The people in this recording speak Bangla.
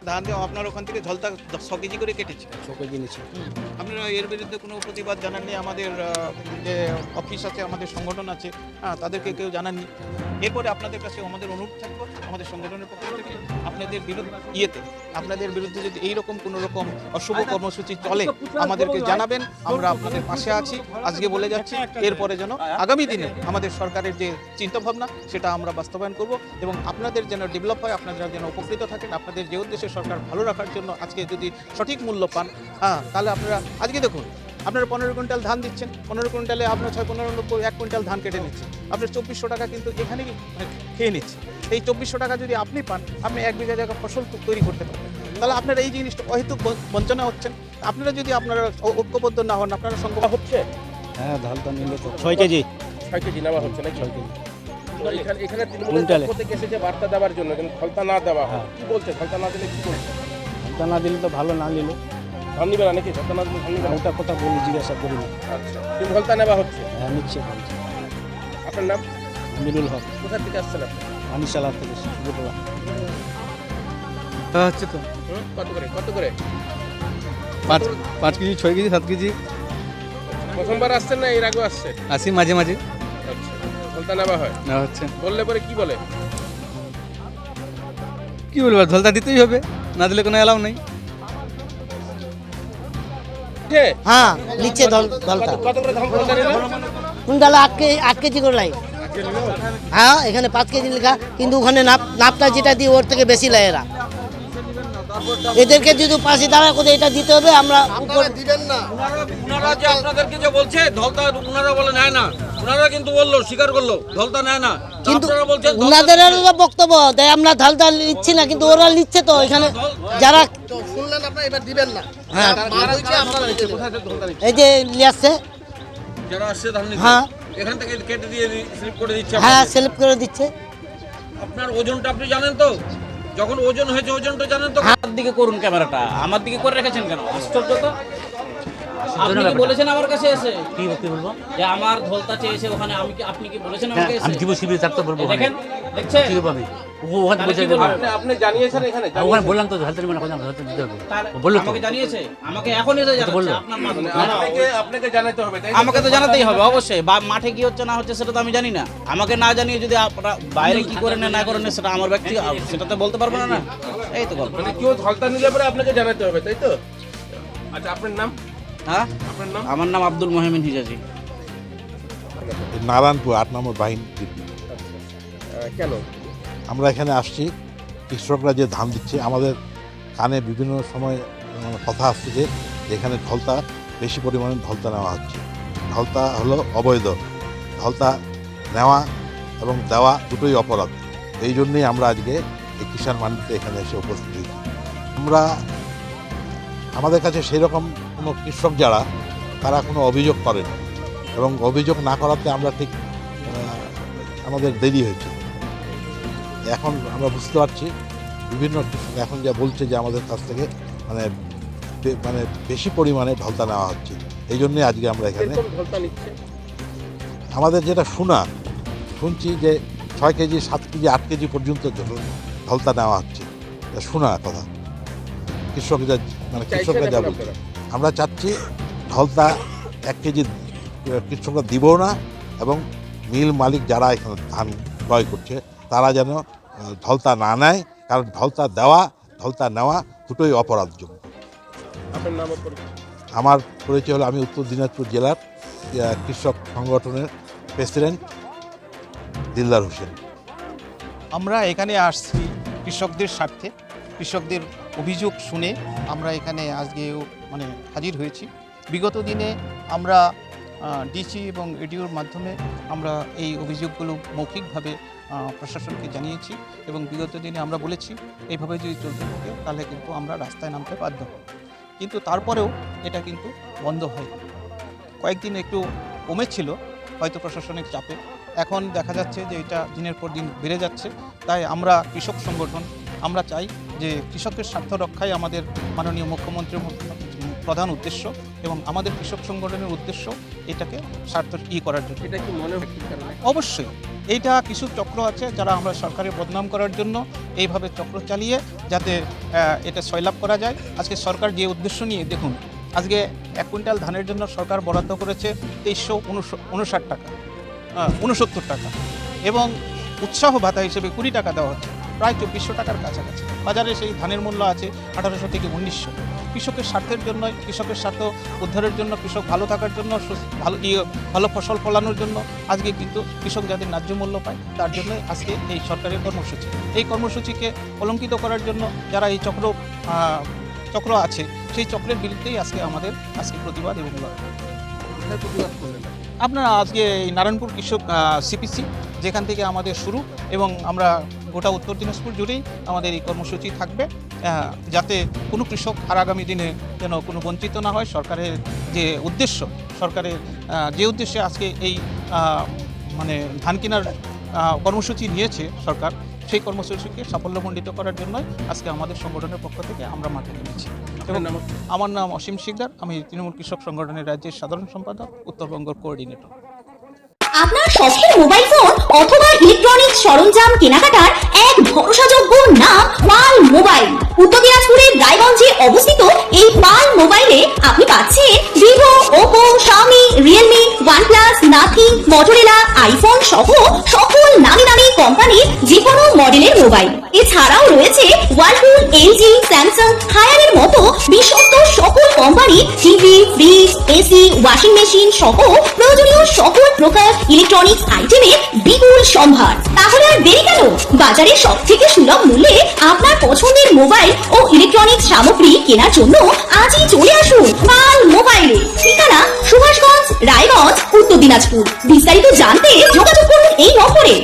ধান দিয়ে আপনার ওখান থেকে ঝলতা 100 কেজি করে কেটেছে। 100 কেজি নিচ্ছে। আপনারা এর বিরুদ্ধে কোনো প্রতিবাদ জানাননি? আমাদের যে অফিস আছে, আমাদের সংগঠন আছে, তাদেরকে কেউ জানাননি? এরপরে আপনাদের কাছে আমাদের অনুরোধ থাকবে, আমাদের সংগঠনের পক্ষ থেকে আপনাদের বিরুদ্ধে যদি এইরকম কোনো রকম অশুভ কর্মসূচি চলে আমাদেরকে জানাবেন। আমরা আপনাদের পাশে আছি, আজকে বলে যাচ্ছি। এরপরে যেন আগামী দিনে আমাদের সরকারের যে চিন্তাভাবনা সেটা আমরা বাস্তবায়ন করব এবং আপনাদের যেন ডেভেলপ হয়, আপনারা যেন উপকৃত থাকেন। আপনাদের যে উদ্দেশ্যে সরকার ভালো রাখার জন্য আজকে যদি সঠিক মূল্য পান, তাহলে আপনারা আজকে দেখুন, আপনারা 15 কুইন্টাল ধান দিচ্ছেন, 15 কুইন্টালে আপনার 6-15 1 কুইন্টাল ধান কেটে নিচ্ছেন, আপনার 2400 টাকা কিন্তু এখানেই খেয়ে নিচ্ছে। এই 2400 টাকা যদি আপনি পান, আপনি 1 বিঘা জায়গা ফসল তৈরি করতে পারবেন। তাহলে আপনারা এই জিনিসটা অহেতুক বঞ্চনা হচ্ছেন। আপনারা যদি আপনারা ঐক্যবদ্ধ না হন, আপনারা সংগ্রহ হচ্ছে। হ্যাঁ, ধানটা নিলে তো 6 কেজি 6 কেজি নেওয়া হচ্ছে নাকি? 6 কেজি। তো এখানে তৃণমূলের পক্ষ থেকে এসেছে বার্তা দেওয়ার জন্য, কিন্তু ফলতা না দেওয়া হয়। কি বলছে? ফলতা না দিলে কি বলছে? ধানটা না দিলে তো ভালো, না নিলে ধান নিবে না নাকি? ফলতা না দিলে ধান নিবে না? ওটা কথা বলি, জিজ্ঞাসা করিনি। আচ্ছা, কিন্তু ফলতা নেওয়া হচ্ছে। হ্যাঁ, নিচ্ছে বলছে। আপনার নাম? আমিরুল হক, কোথা থেকে আসছেন আপনি? আনিশালা থেকে শিবপুরা। হচ্ছে তো কত করে? কত করে? 5 কেজি 6 কেজি 7 কেজি প্রথমবার আসছেন না এর আগেও আসছে? আসি মাঝে মাঝে আচ্ছা, ফলতা নেওয়া হয়। নেওয়া হচ্ছে। বললে পরে কি বলে? কি বলবো, ঝলতা দিতেই হবে, না দিলে কোনো অ্যালাউ নেই। হ্যাঁ, নিচ্ছে দলটা। কত করে ধান ফলতা নিল? কুইন্টালে 8 কেজি করে লাই। হ্যাঁ, এখানে 5 কেজি লেখা, কিন্তু ওখানে নাপটা যেটা দিই ওর থেকে বেশি লাই এরা। এদেরকে যদি পাশে দাঁড়া করে এটা দিতে হবে। আমরা দিবেন না। ওনারা যে আপনাদেরকে যে বলছে ধলতা, ওনারা বলে নেয় না। ওনারা কিন্তু বললো, স্বীকার করলো ধলতা নেয় না। কিন্তু আপনারা বলছেন ওনাদের বক্তব্য দেয় আমরা ধালটা নিচ্ছি না, কিন্তু ওরা নিচ্ছে তো। এখানে যারা শুনলেন আপনারা, এবার দিবেন না। হ্যাঁ, কোথায় থেকে ধলতা নিচ্ছে? এই যে নিয়ে আসছে, যারা আসছে ধান নিতে, হ্যাঁ এখান থেকে কেটে দিয়ে স্লিপ করে দিচ্ছে। হ্যাঁ, আপনাদের। সেলফ করে দিচ্ছে। আপনার ওজনটা আপনি জানেন তো? যখন ওজন হয়েছে ওজনটা জানেন তো? আমার দিকে করুন ক্যামেরাটা, আমার দিকে করে রেখেছেন কেন? আশ্চর্য তো। আপনি কি বলেছেন আমার কাছে এসে? কি বলবো? যে আমার ধলতা চেয়েছে ওখানে, আপনি কি বলেছেন আমাকে এসে? আমি জীব শিবির থাকতে বলবো। দেখেন, দেখছেন? কি বলবো আমি? ওখানে তাহলে বসে কি বলবো? আপনি জানিয়েছেন এখানে? ওখানে বললাম তো ঝালটা মানে কথা ঝালটা দিতে হবে। তাহলে বললো তো। আমাকে জানিয়েছে, আমাকে এখন এসে জানাচ্ছে বললো। আপনার মাধ্যমে। আপনাকে জানাতে হবে, তাই না? আমাকে তো জানাতেই হবে অবশ্যই। মাঠে কি হচ্ছে না হচ্ছে সেটা তো আমি জানি না। আমাকে না জানিয়ে যদি আপনারা বাইরে কি করেন না করেন সেটা আমার ব্যক্তি, সেটা তো বলতে পারবো না। এই তো গল্প। মানে কেউ ধলতা নিলে পরে আপনাকে জানাতে হবে, তাই তো? আচ্ছা, আপনার নাম? হ্যাঁ, আপনার নাম? আমার নাম আব্দুল মোহামেন হিজাজি। নারায়ণপুর 8 নম্বর বাহিনী। কেন? আমরা এখানে আসছি, কৃষকরা যে ধান দিচ্ছে, আমাদের কানে বিভিন্ন সময় কথা আসছে যে এখানে ঢলতা বেশি পরিমাণে ঢলতা নেওয়া হচ্ছে। ঢলতা হলো অবৈধ। ঢলতা নেওয়া এবং দেওয়া দুটোই অপরাধ। এই জন্যই আমরা আজকে এই কিষাণ মান্ডিতে এখানে এসে উপস্থিত হয়েছি। আমাদের কাছে সেই রকম কোনো কৃষক যারা, তারা কোনো অভিযোগ করেন এবং অভিযোগ না করাতে আমরা ঠিক আমাদের দেরি হয়েছে। এখন আমরা বুঝতে পারছি বিভিন্ন কৃষক এখন যা বলছে যে আমাদের কাছ থেকে মানে বেশি পরিমাণে ঢলতা নেওয়া হচ্ছে। এই জন্যই আজকে আমরা এখানে এরকম ধলতা নিচ্ছে? আমাদের যেটা শুনছি যে 6 কেজি 7 কেজি 8 কেজি পর্যন্ত ঢলতা নেওয়া হচ্ছে। শোনা কথা কৃষকরা চাইছেন যা এখন বলছে। আপনারা? আমরা চাচ্ছি ঢলতা 1 কেজি কৃষকরা দিবও না, এবং মিল মালিক যারা এখানে ধান ক্রয় করছে তারা যেন ঢলতা না নেয়, কারণ ঢলতা দেওয়া ঢলতা নেওয়া দুটোই অপরাধযোগ্য। আপনার নাম ও পরিচয়? আমার পরিচয় হলো, আমি উত্তর দিনাজপুর জেলার কৃষক সংগঠনের প্রেসিডেন্ট দিলদার হোসেন। আমরা এখানে আসছি কৃষকদের স্বার্থে, কৃষকদের অভিযোগ শুনে আমরা এখানে আজকেও হাজির হয়েছি। বিগত দিনে আমরা ডিসি এবং এডিওর মাধ্যমে আমরা এই অভিযোগগুলো মৌখিকভাবে প্রশাসনকে জানিয়েছি এবং বিগত দিনে আমরা বলেছি এইভাবে যদি চলতে থাকে তাহলে কিন্তু আমরা রাস্তায় নামতে বাধ্য হব। কিন্তু তারপরেও এটা কিন্তু বন্ধ হয়। কয়েকদিন একটু কমেছিল হয়তো প্রশাসনিক চাপে, এখন দেখা যাচ্ছে যে এটা দিনের পর দিন বেড়ে যাচ্ছে। তাই আমরা কৃষক সংগঠন আমরা চাই যে কৃষকের স্বার্থ রক্ষায় আমাদের মাননীয় মুখ্যমন্ত্রী প্রধান উদ্দেশ্য এবং আমাদের কৃষক সংগঠনের উদ্দেশ্য এটাকে করার জন্য। এটা কি মনে হয় ঠিক কারণে? অবশ্যই এইটা কিছু চক্র আছে যারা আমরা সরকারের বদনাম করার জন্য এইভাবে চক্র চালিয়ে যাতে এটা সয়লাভ করা যায়। আজকে সরকার যে উদ্দেশ্য নিয়ে দেখুন, আজকে 1 কুইন্টাল ধানের জন্য সরকার বরাদ্দ করেছে 2359 টাকা, 69 টাকা, এবং উৎসাহ ভাতা হিসেবে 20 টাকা দেওয়া হচ্ছে, প্রায় 2400 টাকার কাছাকাছি। বাজারে সেই ধানের মূল্য আছে 1800 থেকে 1900। কৃষকের স্বার্থের জন্য, কৃষকের স্বার্থ উদ্ধারের জন্য, কৃষক ভালো থাকার জন্য, ভালো ফসল ফলানোর জন্য আজকে কিন্তু কৃষক যাদের ন্যায্য মূল্য পায় তার জন্য আজকে এই সরকারের কর্মসূচি। এই কর্মসূচিকে কলঙ্কিত করার জন্য যারা এই চক্র আছে, সেই চক্রের বিরুদ্ধেই আমাদের প্রতিবাদ এবং লড়াই। কোথায় প্রতিবাদ করলেন? আপনারা আজকে এই নারায়ণপুর কৃষক সিপিসি যেখান থেকে আমাদের শুরু, এবং আমরা গোটা উত্তর দিনাজপুর জুড়েই আমাদের এই কর্মসূচি থাকবে, যাতে কোনো কৃষক আর আগামী দিনে যেন কোনো বঞ্চিত না হয়। সরকারের যে উদ্দেশ্যে আজকে এই মানে ধান কেনার কর্মসূচি নিয়েছে সরকার, সেই কর্মসূচিকে সাফল্যমণ্ডিত করার জন্যই আজকে আমাদের সংগঠনের পক্ষ থেকে আমরা মাঠে নেমেছি। এবং আমার নাম অসীম শিকদার, আমি তৃণমূল কৃষক সংগঠনের রাজ্যের সাধারণ সম্পাদক, উত্তরবঙ্গ কোঅর্ডিনেটর। আপনার শখের মোবাইল ফোন অথবা ইলেকট্রনিক্স সরঞ্জাম কেনাকাটার এক ভরসাযোগ্য নাম পাল মোবাইল। উত্তর দিনাজপুরের রায়গঞ্জে অবস্থিত এই পাল মোবাইলে আপনি পাচ্ছেন Vivo, Oppo, Xiaomi, Realme, OnePlus, nothing, Motorola, iPhone সহ সকল নামি দামি কোম্পানির যে কোনো মডেলের মোবাইল। এছাড়াও রয়েছে ওয়ালপুল, এলজি, স্যামসাং, হায়ারের মতো বিশ্বস্ত সকল company TV, fridge, AC, washing machine সহ প্রয়োজনীয় সকল প্রকার ইলেকট্রনিক্স আইটেমের বিপুল সম্ভার। তাহলে আর দেরি কেন? বাজারে সবথেকে সুলভ মূল্যে আপনার পছন্দের মোবাইল ও ইলেকট্রনিক্স সামগ্রী কেনার জন্য আজই চলে আসুন পাল মোবাইলে। ঠিকানা সুভাষগঞ্জ, রায়গঞ্জ, উত্তর দিনাজপুর। বিস্তারিত জানতে যোগাযোগ করুন এই নম্বরে।